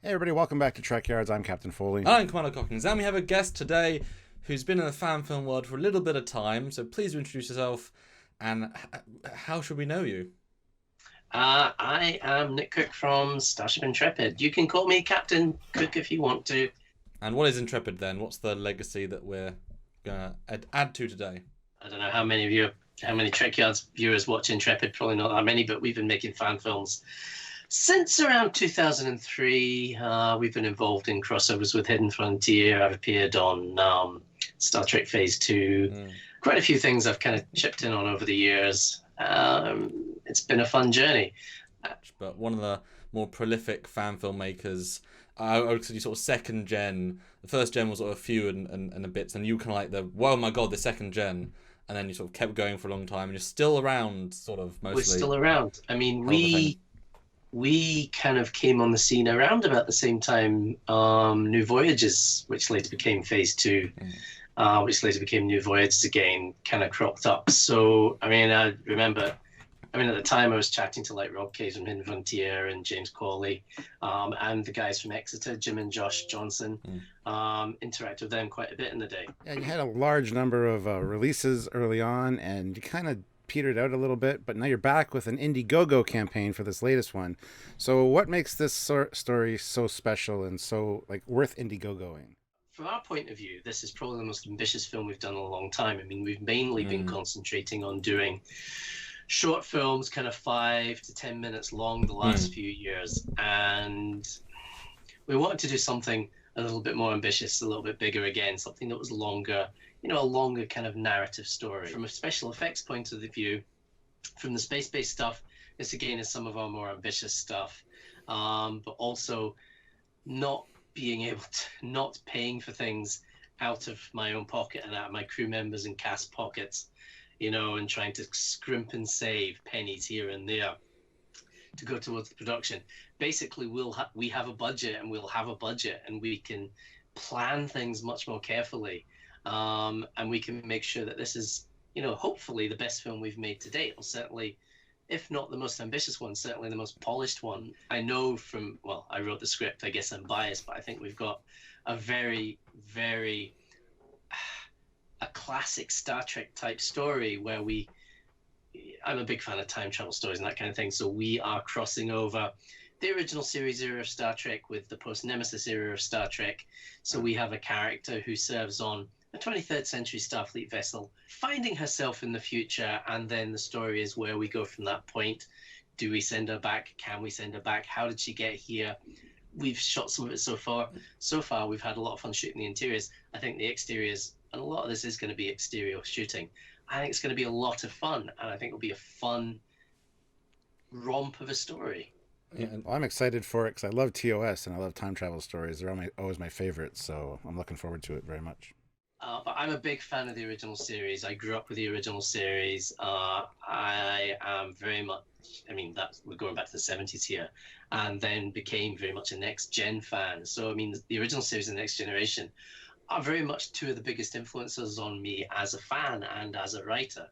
Hey everybody, welcome back to Trekyards. I'm Captain Foley. I'm Commander Cockings, and we have a guest today who's been in the fan film world for a little bit of time. So please introduce yourself, and how should we know you? I am Nick Cook from Starship Intrepid. You can call me Captain Cook if you want to. And what is Intrepid then? What's the legacy that we're gonna add to today? I don't know how many Trekyards viewers watch Intrepid. Probably not that many, but we've been making fan films since around 2003. We've been involved in crossovers with Hidden Frontier. I've appeared on Star Trek Phase 2. Quite a few things I've kind of chipped in on over the years. It's been a fun journey. But one of the more prolific fan filmmakers, I would say sort of second gen. The first gen was sort of a few and a bits, and you kind of like oh my god, the second gen. And then you sort of kept going for a long time, and you're still around, sort of, mostly. We're still around. I mean, we kind of came on the scene around about the same time New Voyages, which later became Phase 2, which later became New Voyages again, kind of cropped up. So, I mean, I remember, at the time I was chatting to like Rob Case from Hidden Frontier and James Cawley, and the guys from Exeter, Jim and Josh Johnson, interacted with them quite a bit in the day. Yeah, you had a large number of releases early on, and you kind of petered out a little bit, but now you're back with an Indiegogo campaign for this latest one. So what makes this story so special and so worth Indiegogoing? From our point of view, this is probably the most ambitious film we've done in a long time. I mean, we've mainly been concentrating on doing short films, kind of 5 to 10 minutes long the last few years. And we wanted to do something a little bit more ambitious, a little bit bigger again, something that was longer, a longer kind of narrative story. From a special effects point of view, from the space-based stuff, this again is some of our more ambitious stuff, but also not paying for things out of my own pocket and out of my crew members and cast pockets, and trying to scrimp and save pennies here and there to go towards the production. Basically, we have a budget, and we'll have a budget, and we can plan things much more carefully, and we can make sure that this is, hopefully the best film we've made to date, or certainly, if not the most ambitious one, certainly the most polished one. I know I wrote the script, I guess I'm biased, but I think we've got a very, very a classic Star Trek type story where I'm a big fan of time travel stories and that kind of thing. So we are crossing over the original series era of Star Trek with the post-Nemesis era of Star Trek. So we have a character who serves on a 23rd century Starfleet vessel, finding herself in the future, and then the story is where we go from that point. Do we send her back? Can we send her back? How did she get here? We've shot some of it so far. So far, we've had a lot of fun shooting the interiors. I think the exteriors, and a lot of this is going to be exterior shooting. I think it's going to be a lot of fun, and I think it'll be a fun romp of a story. Yeah, well, I'm excited for it because I love TOS and I love time travel stories. They're always my favorites, so I'm looking forward to it very much. But I'm a big fan of the original series. I grew up with the original series. I am very much, we're going back to the 70s here, and then became very much a Next Gen fan. So, the original series and Next Generation are very much two of the biggest influences on me as a fan and as a writer.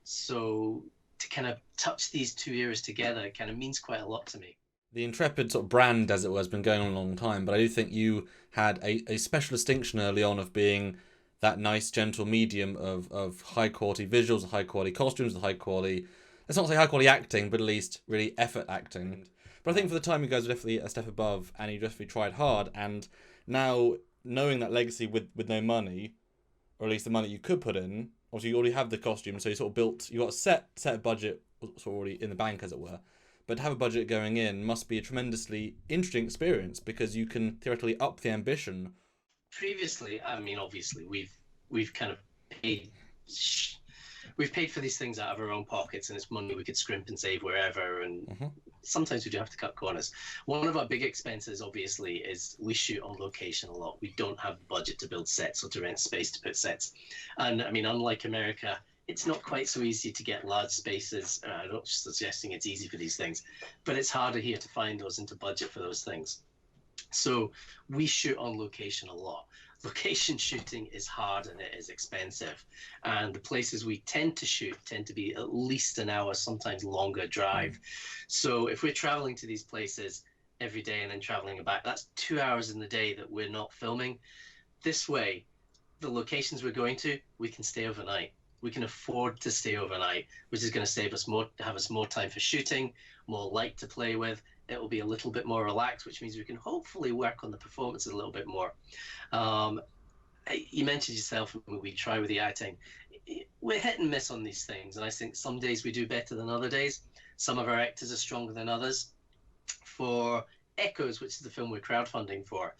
So to kind of touch these two eras together kind of means quite a lot to me. The Intrepid sort of brand, as it was, has been going on a long time, but I do think you had a special distinction early on of being that nice, gentle medium of high-quality visuals, high-quality costumes, high quality, let's not say high-quality acting, but at least really effort acting. But I think for the time you guys were definitely a step above, and you definitely tried hard, and now, knowing that legacy with no money, or at least the money you could put in, obviously you already have the costume, so you sort of you got a set budget sort of already in the bank, as it were. But to have a budget going in must be a tremendously interesting experience, because you can theoretically up the ambition. Previously, obviously we've kind of paid for these things out of our own pockets, and it's money we could scrimp and save wherever, and sometimes we do have to cut corners. One of our big expenses, obviously, is we shoot on location a lot. We don't have the budget to build sets or to rent space to put sets. And unlike America, it's not quite so easy to get large spaces. I'm not suggesting it's easy for these things, but it's harder here to find those and to budget for those things. So we shoot on location a lot. Location shooting is hard and it is expensive. And the places we tend to shoot tend to be at least an hour, sometimes longer drive. So if we're traveling to these places, every day and then traveling back. That's 2 hours in the day that we're not filming. This way, the locations we're going to, we can stay overnight. We can afford to stay overnight, which is going to have us more time for shooting, more light to play with. It will be a little bit more relaxed, which means we can hopefully work on the performances a little bit more. You mentioned yourself, we try with the acting. We're hit and miss on these things, and I think some days we do better than other days. Some of our actors are stronger than others. For Echoes, which is the film we're crowdfunding for,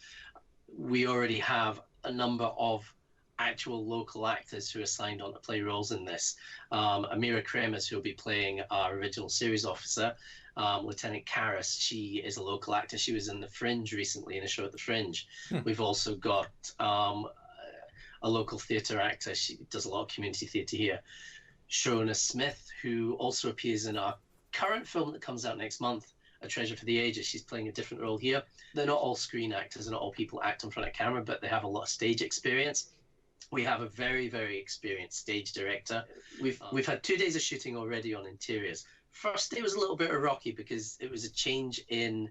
we already have a number of actual local actors who are signed on to play roles in this. Amira Kremers, who will be playing our original series officer, Lieutenant Karras, she is a local actor. She was in The Fringe recently, in a show at The Fringe. We've also got a local theatre actor. She does a lot of community theatre here. Shona Smith, who also appears in our current film that comes out next month, A Treasure for the Ages. She's playing a different role here. They're not all screen actors, and not all people act in front of camera, but they have a lot of stage experience. We have a very, very experienced stage director. We've had 2 days of shooting already on interiors. First day was a little bit rocky because it was a change in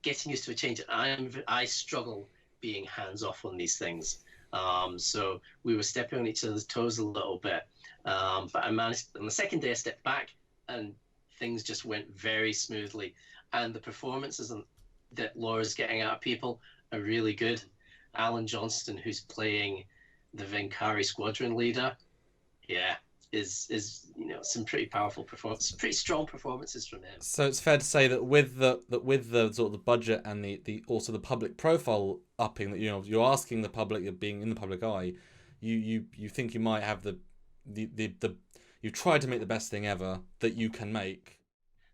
getting used to a change. I struggle being hands off on these things. So we were stepping on each other's toes a little bit. But I managed, on the second day I stepped back and things just went very smoothly. And the performances that Laura's getting out of people are really good. Alan Johnston, who's playing the Venkari squadron leader, is some pretty powerful performance, pretty strong performances from him. So it's fair to say that with the sort of the budget and the also the public profile upping, that you're asking the public, you're being in the public eye, you think you might have you try to make the best thing ever that you can make.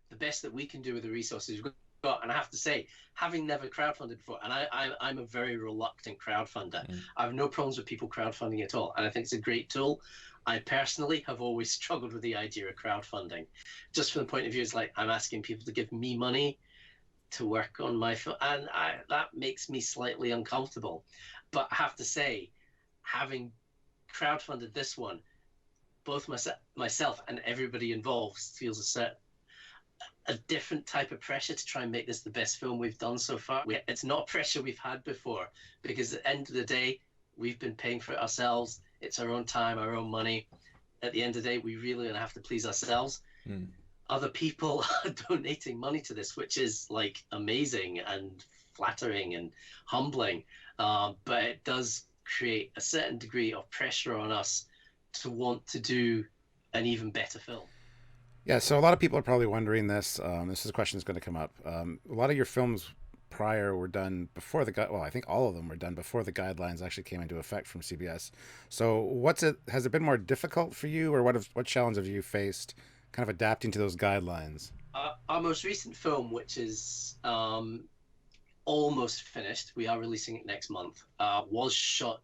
The best that we can do with the resources we've got. And I have to say, having never crowdfunded before, and I'm a very reluctant crowdfunder. I have no problems with people crowdfunding at all, and I think it's a great tool. I personally have always struggled with the idea of crowdfunding, just from the point of view, it's like I'm asking people to give me money to work on my film, and that makes me slightly uncomfortable. But I have to say, having crowdfunded this one, both myself and everybody involved feels a different type of pressure to try and make this the best film we've done so far. It's not pressure we've had before, because at the end of the day, we've been paying for it ourselves. It's our own time, our own money. At the end of the day, we really don't have to please ourselves. Other people are donating money to this, which is like amazing and flattering and humbling. But it does create a certain degree of pressure on us to want to do an even better film. Yeah, so a lot of people are probably wondering this. This is a question that's going to come up. A lot of your films prior were done before I think all of them were done before the guidelines actually came into effect from CBS. So has it been more difficult for you, or what challenge have you faced kind of adapting to those guidelines? Our most recent film, which is almost finished, we are releasing it next month, was shot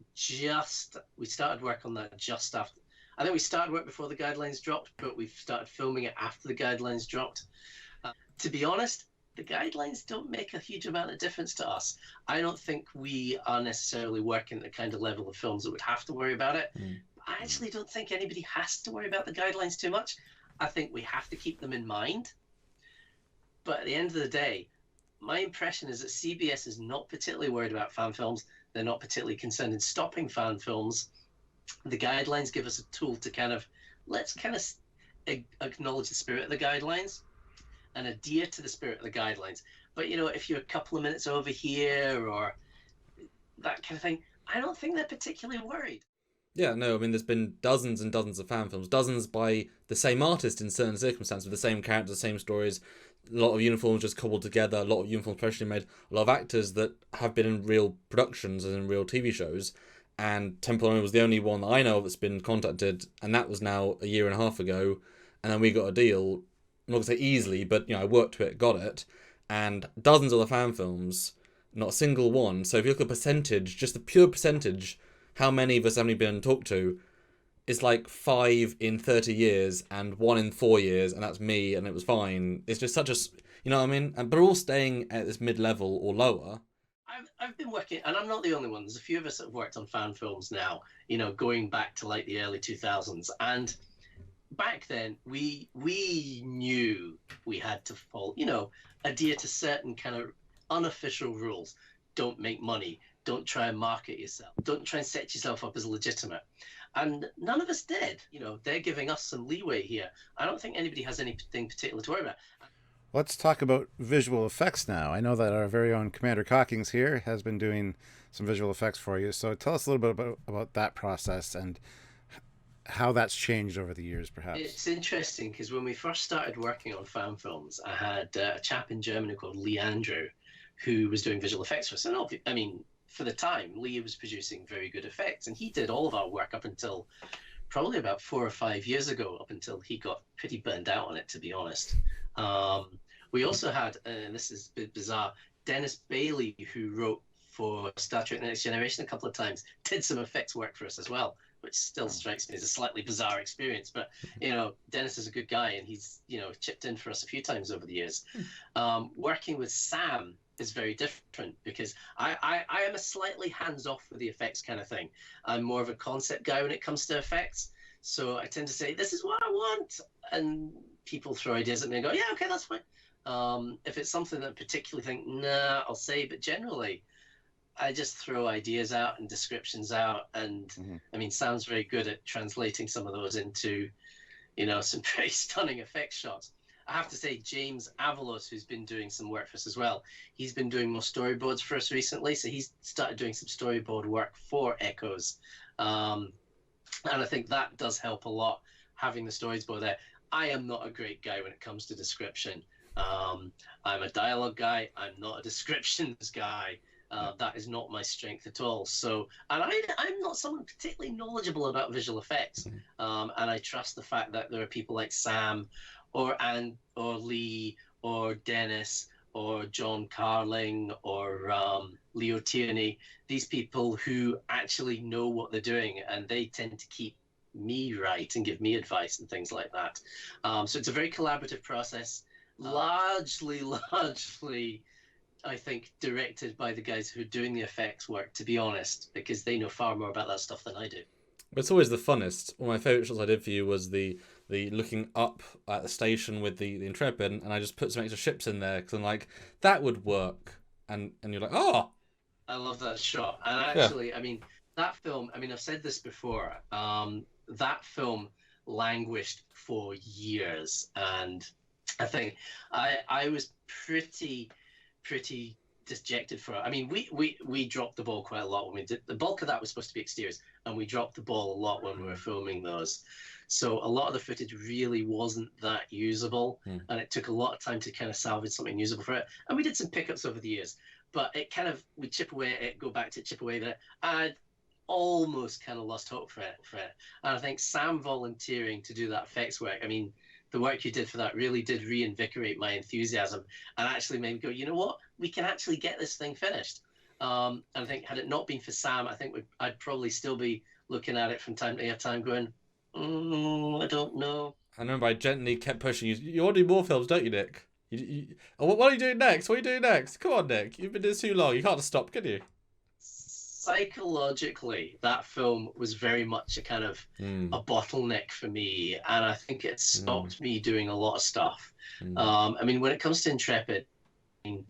we started work on that just after. I think we started work before the guidelines dropped, but we've started filming it after the guidelines dropped. To be honest, the guidelines don't make a huge amount of difference to us. I don't think we are necessarily working at the kind of level of films that would have to worry about it. I actually don't think anybody has to worry about the guidelines too much. I think we have to keep them in mind. But at the end of the day, my impression is that CBS is not particularly worried about fan films. They're not particularly concerned in stopping fan films. The guidelines give us a tool to let's acknowledge the spirit of the guidelines and adhere to the spirit of the guidelines. But if you're a couple of minutes over here or that kind of thing, I don't think they're particularly worried. Yeah, no, I mean, there's been dozens and dozens of fan films, dozens by the same artist in certain circumstances, with the same characters, the same stories, a lot of uniforms just cobbled together, a lot of uniforms professionally made, a lot of actors that have been in real productions and in real TV shows. And Temple Runner was the only one that I know of that's been contacted, and that was now a year and a half ago. And then we got a deal, I'm not going to say easily, but I worked to it, got it. And dozens of the fan films, not a single one. So if you look at percentage, just the pure percentage, how many of us have been talked to, it's like 5 in 30 years and 1 in 4 years, and that's me, and it was fine. It's just such a, you know what I mean? But we're all staying at this mid-level or lower. I've been working, and I'm not the only one. There's a few of us that have worked on fan films now, going back to like the early 2000s. And back then we knew we had to follow, adhere to certain kind of unofficial rules. Don't make money. Don't try and market yourself. Don't try and set yourself up as legitimate. And none of us did. They're giving us some leeway here. I don't think anybody has anything particular to worry about. Let's talk about visual effects now. I know that our very own Commander Cockings here has been doing some visual effects for you. So tell us a little bit about that process and how that's changed over the years, perhaps. It's interesting because when we first started working on fan films, I had a chap in Germany called Lee Andrew, who was doing visual effects for us. And I mean, for the time, Lee was producing very good effects, and he did all of our work up until probably about 4 or 5 years ago, up until he got pretty burned out on it, to be honest. We also had, and this is a bit bizarre, Dennis Bailey, who wrote for Star Trek The Next Generation a couple of times, did some effects work for us as well, which still strikes me as a slightly bizarre experience. But, Dennis is a good guy, and he's, chipped in for us a few times over the years. Working with Sam is very different because I am a slightly hands-off with the effects kind of thing. I'm more of a concept guy when it comes to effects. So I tend to say, this is what I want. And people throw ideas at me and go, yeah, okay, that's fine. If it's something that I particularly think, nah, I'll say, but generally, I just throw ideas out and descriptions out. And I mean, Sam's very good at translating some of those into, some pretty stunning effect shots. I have to say, James Avalos, who's been doing some work for us as well, he's been doing more storyboards for us recently. So he's started doing some storyboard work for Echoes. And I think that does help a lot, having the storyboard there. I am not a great guy when it comes to description. I'm a dialogue guy. I'm not a descriptions guy. That is not my strength at all. So, and I'm not someone particularly knowledgeable about visual effects. And I trust the fact that there are people like Sam or Lee or Dennis or John Carling or Leo Tierney, these people who actually know what they're doing, and they tend to keep me right and give me advice and things like that. So it's a very collaborative process, largely, I think, directed by the guys who are doing the effects work, to be honest, because they know far more about that stuff than I do. It's always the funnest. One of my favourite shots I did for you was the looking up at the station with the Intrepid, and I just put some extra ships in there because I'm like, that would work. And you're like, oh! I love that shot. And actually, I mean, that film, I mean, I've said this before, that film languished for years. And I think I was pretty dejected for it. I mean, we dropped the ball quite a lot when we did. The bulk of that was supposed to be exteriors, and we dropped the ball a lot when we were filming those. So a lot of the footage really wasn't that usable, and it took a lot of time to kind of salvage something usable for it. And we did some pickups over the years, but it kind of, we chip away at it, go back to chip away at it. I'd almost kind of lost hope for it. And I think Sam volunteering to do that effects work, I mean, the work you did for that really did reinvigorate my enthusiasm and actually made me go, you know what, we can actually get this thing finished. And I think had it not been for Sam, I think I'd probably still be looking at it from time to time going, I don't know. I remember I gently kept pushing you. You want to do more films, don't you, Nick? What are you doing next? What are you doing next? Come on, Nick. You've been doing too long. You can't stop, can you? Psychologically, that film was very much a kind of a bottleneck for me, and I think it stopped me doing a lot of stuff. I mean, when it comes to Intrepid, and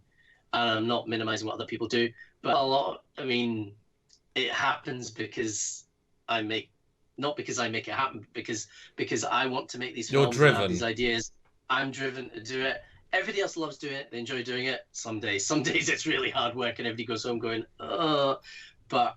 I'm not minimizing what other people do, but a lot, I mean, it happens because not because I make it happen, because I want to make these films. You're driven. I have these ideas. I'm driven to do it. Everybody else loves doing it. They enjoy doing it. Some days it's really hard work, and everybody goes home going, oh. But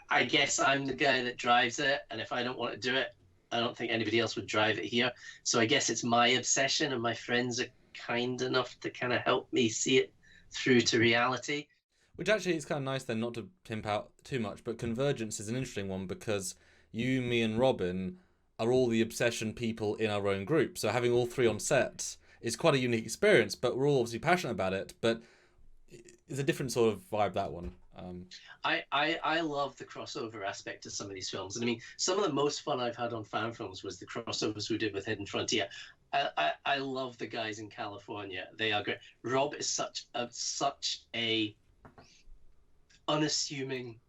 I guess I'm the guy that drives it, and if I don't want to do it, I don't think anybody else would drive it here. So I guess it's my obsession, and my friends are kind enough to kind of help me see it through to reality. Which actually is kind of nice then, not to pimp out too much, but Convergence is an interesting one because you, me, and Robin are all the obsession people in our own group. So having all three on set is quite a unique experience, but we're all obviously passionate about it. But it's a different sort of vibe, that one. I love the crossover aspect of some of these films. And I mean, some of the most fun I've had on fan films was the crossovers we did with Hidden Frontier. I love the guys in California. They are great. Rob is such a unassuming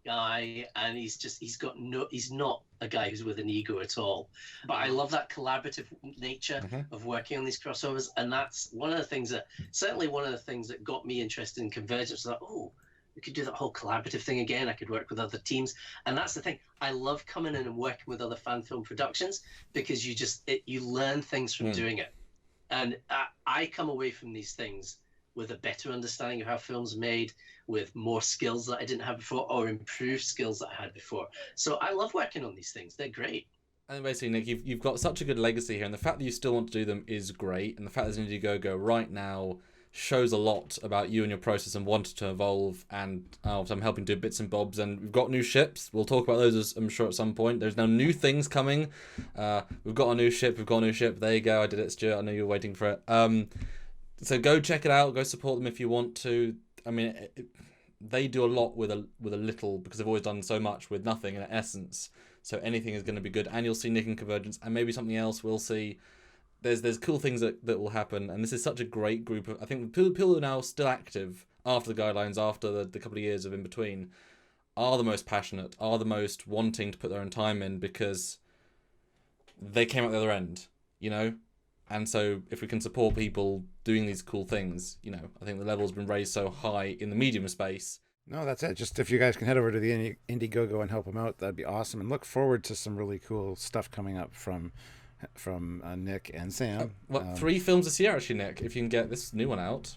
guy, and he's not a guy who's with an ego at all. But I love that collaborative nature of working on these crossovers, and that's one of the things that got me interested in Convergence. Like, oh, we could do that whole collaborative thing again. I could work with other teams, and that's the thing. I love coming in and working with other fan film productions because you learn things from doing it, and I come away from these things with a better understanding of how films are made, with more skills that I didn't have before, or improved skills that I had before. So I love working on these things. They're great. And basically, Nick, you've got such a good legacy here, and the fact that you still want to do them is great. And the fact that there's Indiegogo right now shows a lot about you and your process and wanting to evolve. And I'm helping do bits and bobs, and we've got new ships. We'll talk about those, I'm sure, at some point. There's now new things coming. We've got a new ship. There you go. I did it, Stuart. I know you were waiting for it. So go check it out. Go support them if you want to. I mean, they do a lot with a little, because they've always done so much with nothing in essence. So anything is going to be good. And you'll see Nick and Convergence, and maybe something else we'll see. There's cool things that will happen. And this is such a great group of, I think people who are now still active after the guidelines, after the couple of years of in between, are the most passionate, are the most wanting to put their own time in, because they came out the other end, you know? And so if we can support people doing these cool things, you know, I think the level's been raised so high in the medium space. No, that's it. Just if you guys can head over to the Indiegogo and help them out, that'd be awesome. And look forward to some really cool stuff coming up from Nick and Sam. 3 films this year, actually, Nick, if you can get this new one out.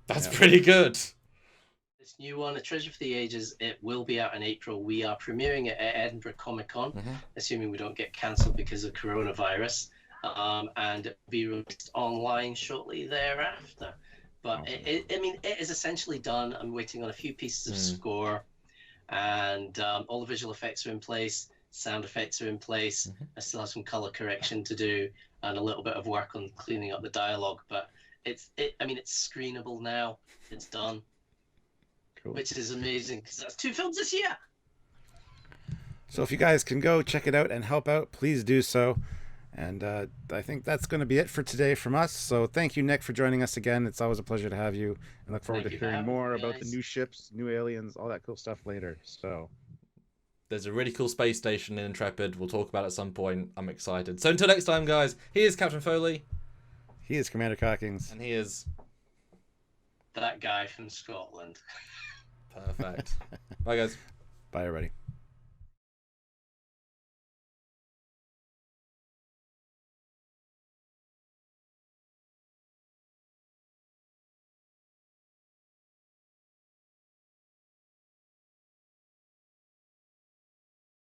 That's pretty good. This new one, A Treasure for the Ages, it will be out in April. We are premiering it at Edinburgh Comic Con, assuming we don't get cancelled because of coronavirus. And it'll be released online shortly thereafter. But it is essentially done. I'm waiting on a few pieces of score, and all the visual effects are in place. Sound effects are in place. I still have some color correction to do and a little bit of work on cleaning up the dialogue. But it's screenable now. It's done, cool. Which is amazing because that's 2 films this year. So if you guys can go check it out and help out, please do so. And I think that's going to be it for today from us. So thank you, Nick, for joining us again. It's always a pleasure to have you. And look forward to hearing more about the new ships, new aliens, all that cool stuff later. So there's a really cool space station in Intrepid. We'll talk about it at some point. I'm excited. So until next time, guys, he is Captain Foley. He is Commander Cockings. And he is that guy from Scotland. Perfect. Bye, guys. Bye, everybody.